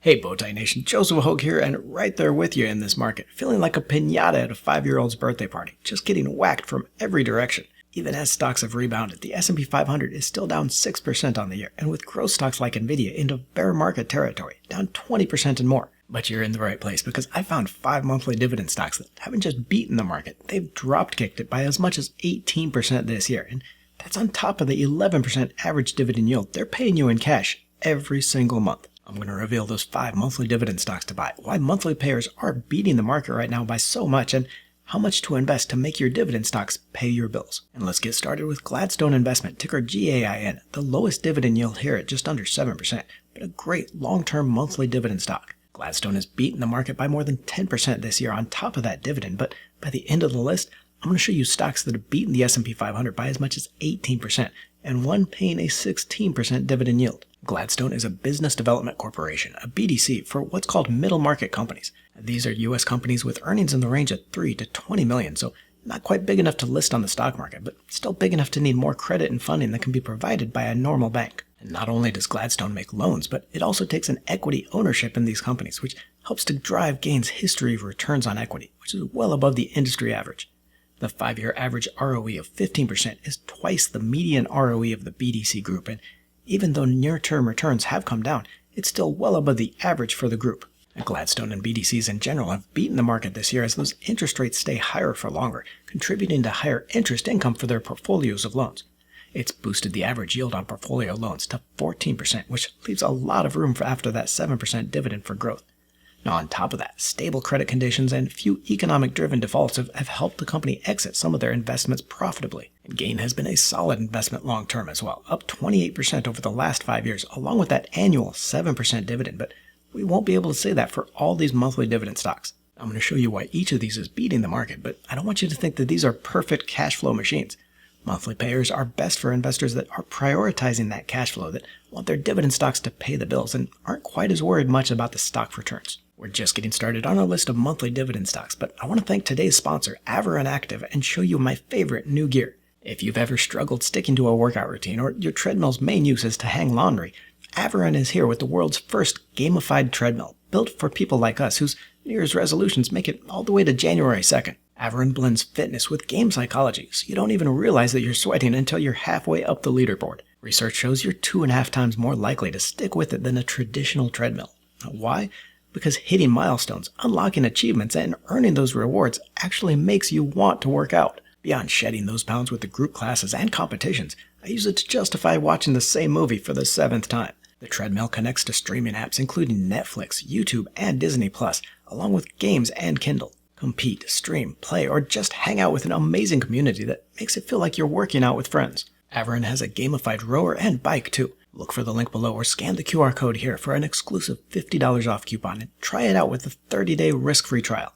Hey Bowtie Nation, Joseph Hogue here, and right there with you in this market, feeling like a piñata at a 5-year-old's birthday party, just getting whacked from every direction. Even as stocks have rebounded, the S&P 500 is still down 6% on the year, and with growth stocks like Nvidia into bear market territory, down 20% and more. But you're in the right place, because I found 5 monthly dividend stocks that haven't just beaten the market, they've drop-kicked it by as much as 18% this year, and that's on top of the 11% average dividend yield they're paying you in cash every single month. I'm going to reveal those 5 monthly dividend stocks to buy, why monthly payers are beating the market right now by so much, and how much to invest to make your dividend stocks pay your bills. And let's get started with Gladstone Investment, ticker GAIN, the lowest dividend yield here at just under 7%, but a great long-term monthly dividend stock. Gladstone has beaten the market by more than 10% this year on top of that dividend, but by the end of the list, I'm going to show you stocks that have beaten the S&P 500 by as much as 18%, and one paying a 16% dividend yield. Gladstone is a business development corporation, a BDC, for what's called middle market companies. These are U.S. companies with earnings in the range of 3 to 20 million, so not quite big enough to list on the stock market, but still big enough to need more credit and funding that can be provided by a normal bank. And not only does Gladstone make loans, but it also takes an equity ownership in these companies, which helps to drive Gain's history of returns on equity, which is well above the industry average. The 5-year average ROE of 15% is twice the median ROE of the BDC group, and even though near-term returns have come down, it's still well above the average for the group. And Gladstone and BDCs in general have beaten the market this year as those interest rates stay higher for longer, contributing to higher interest income for their portfolios of loans. It's boosted the average yield on portfolio loans to 14%, which leaves a lot of room for after that 7% dividend for growth. Now, on top of that, stable credit conditions and few economic-driven defaults have helped the company exit some of their investments profitably. And Gain has been a solid investment long-term as well, up 28% over the last 5 years, along with that annual 7% dividend. But we won't be able to say that for all these monthly dividend stocks. I'm going to show you why each of these is beating the market, but I don't want you to think that these are perfect cash flow machines. Monthly payers are best for investors that are prioritizing that cash flow, that want their dividend stocks to pay the bills and aren't quite as worried much about the stock returns. We're just getting started on our list of monthly dividend stocks, but I want to thank today's sponsor, Avarin Active, and show you my favorite new gear. If you've ever struggled sticking to a workout routine or your treadmill's main use is to hang laundry, Avarin is here with the world's first gamified treadmill, built for people like us whose New Year's resolutions make it all the way to January 2nd. Avarin blends fitness with game psychology, so you don't even realize that you're sweating until you're halfway up the leaderboard. Research shows you're 2.5 times more likely to stick with it than a traditional treadmill. Why? Because hitting milestones, unlocking achievements, and earning those rewards actually makes you want to work out. Beyond shedding those pounds with the group classes and competitions, I use it to justify watching the same movie for the 7th time. The treadmill connects to streaming apps including Netflix, YouTube, and Disney+, along with games and Kindle. Compete, stream, play, or just hang out with an amazing community that makes it feel like you're working out with friends. Avarin has a gamified rower and bike too. Look for the link below or scan the QR code here for an exclusive $50 off coupon and try it out with a 30-day risk-free trial.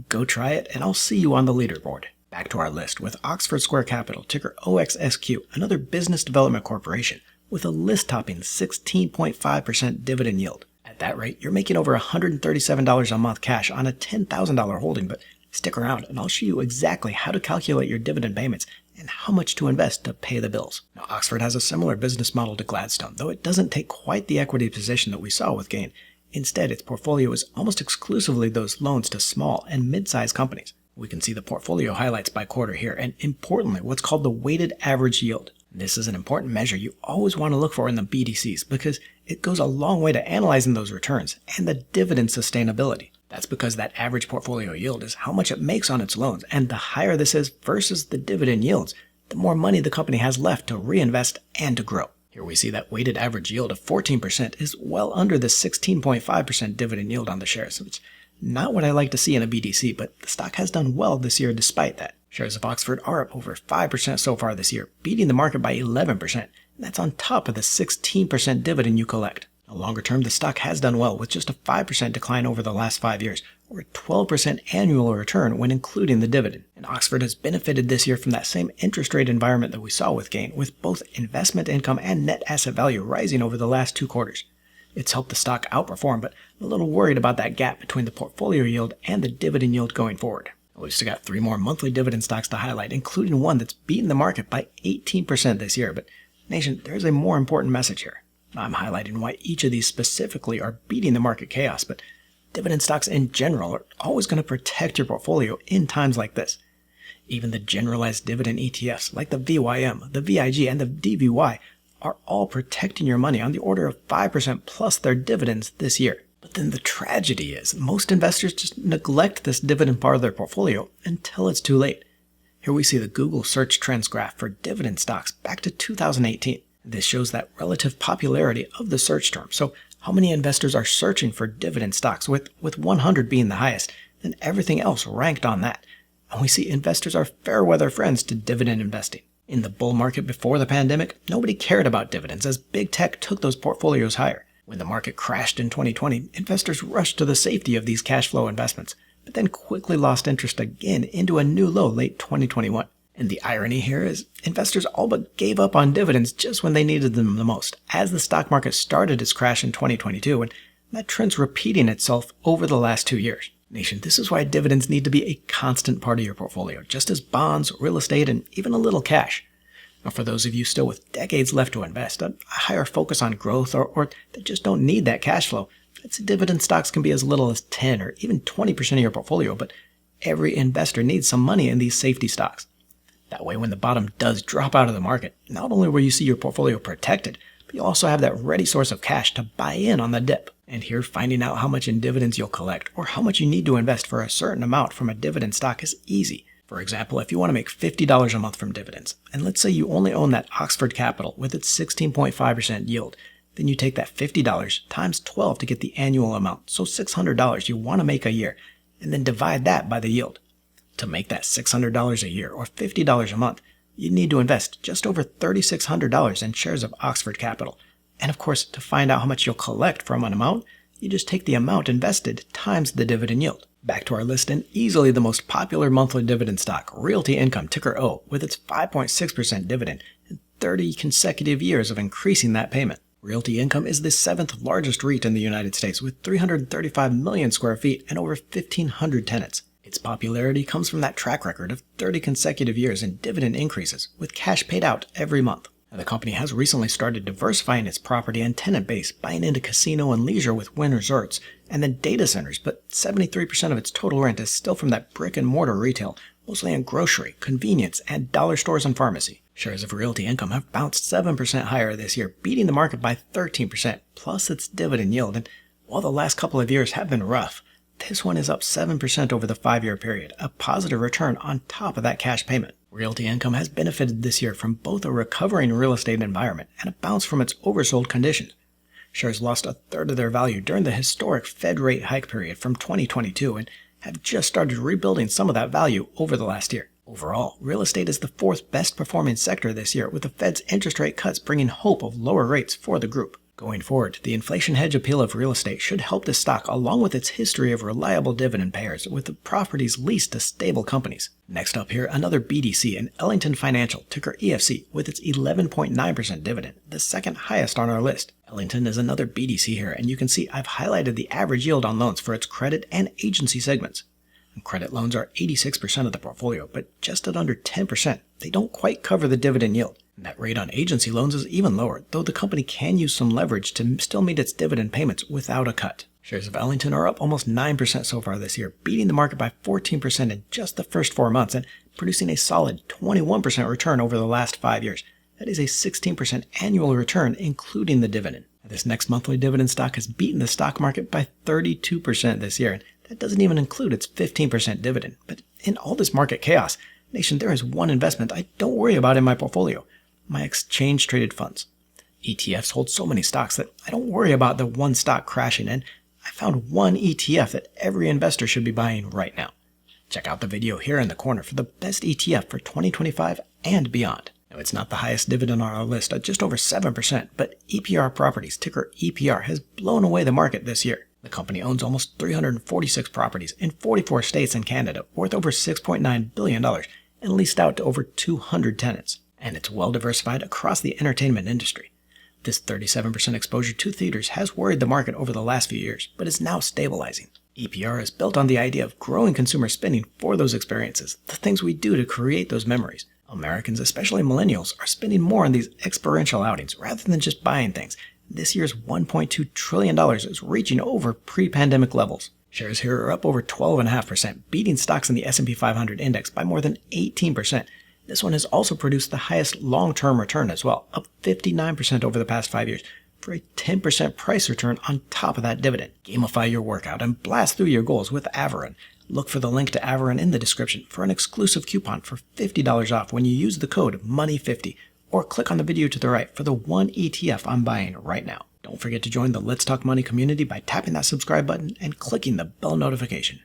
Go try it and I'll see you on the leaderboard. Back to our list with Oxford Square Capital, ticker OXSQ, another business development corporation with a list-topping 16.5% dividend yield. At that rate, you're making over $137 a month cash on a $10,000 holding, but stick around and I'll show you exactly how to calculate your dividend payments and how much to invest to pay the bills. Now, Oxford has a similar business model to Gladstone, though it doesn't take quite the equity position that we saw with Gain. Instead, its portfolio is almost exclusively those loans to small and mid-sized companies. We can see the portfolio highlights by quarter here, and importantly, what's called the weighted average yield. This is an important measure you always want to look for in the BDCs because it goes a long way to analyzing those returns and the dividend sustainability. That's because that average portfolio yield is how much it makes on its loans, and the higher this is versus the dividend yields, the more money the company has left to reinvest and to grow. Here we see that weighted average yield of 14% is well under the 16.5% dividend yield on the shares, which is not what I like to see in a BDC, but the stock has done well this year despite that. Shares of Oxford are up over 5% so far this year, beating the market by 11%, and that's on top of the 16% dividend you collect. Now, longer term, the stock has done well with just a 5% decline over the last 5 years, or a 12% annual return when including the dividend. And Oxford has benefited this year from that same interest rate environment that we saw with Gain, with both investment income and net asset value rising over the last 2 quarters. It's helped the stock outperform, but I'm a little worried about that gap between the portfolio yield and the dividend yield going forward. We've still got 3 more monthly dividend stocks to highlight, including one that's beaten the market by 18% this year. But nation, there's a more important message here. I'm highlighting why each of these specifically are beating the market chaos, but dividend stocks in general are always going to protect your portfolio in times like this. Even the generalized dividend ETFs like the VYM, the VIG, and the DVY are all protecting your money on the order of 5% plus their dividends this year. But then the tragedy is most investors just neglect this dividend part of their portfolio until it's too late. Here we see the Google search trends graph for dividend stocks back to 2018. This shows that relative popularity of the search term. So how many investors are searching for dividend stocks, with 100 being the highest, and everything else ranked on that. And we see investors are fair weather friends to dividend investing. In the bull market before the pandemic, nobody cared about dividends as big tech took those portfolios higher. When the market crashed in 2020, investors rushed to the safety of these cash flow investments, but then quickly lost interest again into a new low late 2021. And the irony here is investors all but gave up on dividends just when they needed them the most, as the stock market started its crash in 2022, and that trend's repeating itself over the last 2 years. Nation, this is why dividends need to be a constant part of your portfolio, just as bonds, real estate, and even a little cash. Now, for those of you still with decades left to invest, a higher focus on growth, or that just don't need that cash flow, dividend stocks can be as little as 10 or even 20% of your portfolio, but every investor needs some money in these safety stocks. That way, when the bottom does drop out of the market, not only will you see your portfolio protected, but you also have that ready source of cash to buy in on the dip. And here, finding out how much in dividends you'll collect or how much you need to invest for a certain amount from a dividend stock is easy. For example, if you want to make $50 a month from dividends, and let's say you only own that Oxford Capital with its 16.5% yield, then you take that $50 times 12 to get the annual amount, so $600 you want to make a year, and then divide that by the yield. To make that $600 a year or $50 a month, you need to invest just over $3,600 in shares of Oxford Capital. And of course, to find out how much you'll collect from an amount, you just take the amount invested times the dividend yield. Back to our list, and easily the most popular monthly dividend stock, Realty Income, ticker O, with its 5.6% dividend and 30 consecutive years of increasing that payment. Realty Income is the 7th largest REIT in the United States with 335 million square feet and over 1,500 tenants. Its popularity comes from that track record of 30 consecutive years in dividend increases, with cash paid out every month. The company has recently started diversifying its property and tenant base, buying into casino and leisure with Wynn Resorts, and then data centers, but 73% of its total rent is still from that brick-and-mortar retail, mostly in grocery, convenience, and dollar stores and pharmacy. Shares of Realty Income have bounced 7% higher this year, beating the market by 13%, plus its dividend yield, and while the last couple of years have been rough, this one is up 7% over the 5-year period, a positive return on top of that cash payment. Realty Income has benefited this year from both a recovering real estate environment and a bounce from its oversold conditions. Shares lost a third of their value during the historic Fed rate hike period from 2022 and have just started rebuilding some of that value over the last year. Overall, real estate is the 4th best performing sector this year, with the Fed's interest rate cuts bringing hope of lower rates for the group. Going forward, the inflation hedge appeal of real estate should help the stock along with its history of reliable dividend payers with the properties leased to stable companies. Next up here, another BDC in Ellington Financial, ticker EFC, with its 11.9% dividend, the 2nd highest on our list. Ellington is another BDC here, and you can see I've highlighted the average yield on loans for its credit and agency segments. And credit loans are 86% of the portfolio, but just at under 10%, they don't quite cover the dividend yield. That rate on agency loans is even lower, though the company can use some leverage to still meet its dividend payments without a cut. Shares of Ellington are up almost 9% so far this year, beating the market by 14% in just the first 4 months and producing a solid 21% return over the last 5 years. That is a 16% annual return, including the dividend. This next monthly dividend stock has beaten the stock market by 32% this year, and that doesn't even include its 15% dividend. But in all this market chaos, Nation, there is one investment I don't worry about in my portfolio: my exchange-traded funds. ETFs hold so many stocks that I don't worry about the one stock crashing, and I found one ETF that every investor should be buying right now. Check out the video here in the corner for the best ETF for 2025 and beyond. Now, it's not the highest dividend on our list at just over 7%, but EPR Properties, ticker EPR, has blown away the market this year. The company owns almost 346 properties in 44 states and Canada, worth over $6.9 billion, and leased out to over 200 tenants. And it's well diversified across the entertainment industry. This 37% exposure to theaters has worried the market over the last few years, but is now stabilizing. EPR is built on the idea of growing consumer spending for those experiences, the things we do to create those memories. Americans, especially millennials, are spending more on these experiential outings rather than just buying things. This year's $1.2 trillion is reaching over pre-pandemic levels. Shares here are up over 12.5%, beating stocks in the S&P 500 index by more than 18%. This one has also produced the highest long-term return as well, up 59% over the past 5 years, for a 10% price return on top of that dividend. Gamify your workout and blast through your goals with Avarin. Look for the link to Avarin in the description for an exclusive coupon for $50 off when you use the code MONEY50, or click on the video to the right for the one ETF I'm buying right now. Don't forget to join the Let's Talk Money community by tapping that subscribe button and clicking the bell notification.